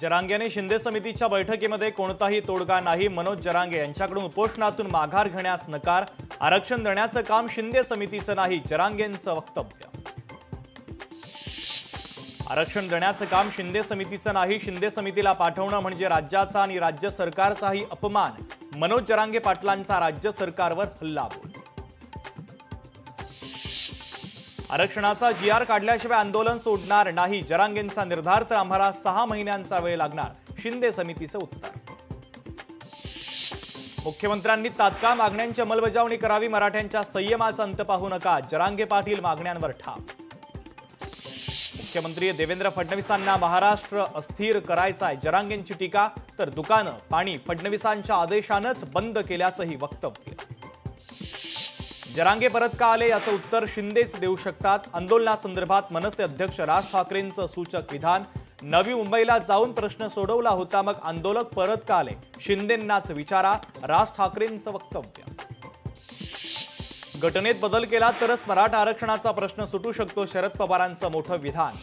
जरांगेने शिंदे समितीच्या बैठकीमध्ये कोणताही तोडगा नाही। मनोज जरांगे यांच्याकडून उपोषणातून माघार घेण्यास नकार। आरक्षण देण्याचं काम शिंदे समितीचं नाही, जरांगेंचं वक्तव्य। आरक्षण देण्याचं काम शिंदे समितीचं नाही, शिंदे समितीला पाठवणं म्हणजे राज्याचा आणि राज्य सरकारचाही अपमान। मनोज जरांगे पाटलांचा राज्य सरकारवर हल्लाबोल। आरक्षणाचा जीआर काढल्याशिवाय आंदोलन सोडणार नाही, जरांगेंचा निर्धार। तर आम्हाला 6 महिन्यांचा वेळ लागणार, शिंदे समितीचं उत्तर। मुख्यमंत्र्यांनी तात्काळ मागण्यांची अंमलबजावणी करावी, मराठ्यांच्या संयमाचा अंत पाहू नका, जरांगे पाटील मागण्यांवर ठाम। मुख्यमंत्री देवेंद्र फडणवीसांना महाराष्ट्र अस्थिर करायचाय, जरांगेंची टीका। तर दुकानं पाणी फडणवीसांच्या आदेशानंच बंद केल्याचंही वक्तव्य। जरांगे परत का आले याचं उत्तर शिंदेच देऊ शकतात। आंदोलनासंदर्भात मनसे अध्यक्ष राज ठाकरेंचं सूचक विधान। नवी मुंबईला जाऊन प्रश्न सोडवला होता, मग आंदोलक परत का आले, शिंदेंनाच विचारा, राज ठाकरेंचं वक्तव्य। घटनेत बदल केला तरच मराठा आरक्षणाचा प्रश्न सुटू शकतो, शरद पवारांचं मोठं विधान।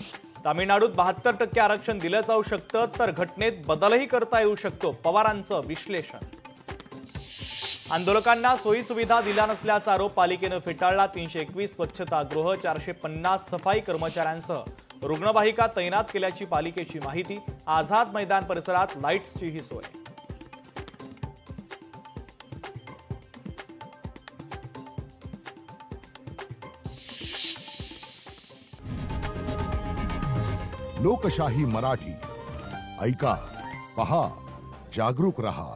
तामिळनाडूत 72% आरक्षण दिलं जाऊ शकतं, तर घटनेत बदलही करता येऊ शकतो, पवारांचं विश्लेषण। आंदोलकांना सोयी सुविधा दिल्या नसल्याचा आरोप पालिकेनं फेटाळला। 321 स्वच्छतागृह, 450 सफाई कर्मचाऱ्यांसह रुग्णवाहिका तैनात केल्याची पालिकेची माहिती। आझाद मैदान परिसरात लाईट्सचीही सोय। लोकशाही मराठी ऐका, पहा, जागरूक रहा।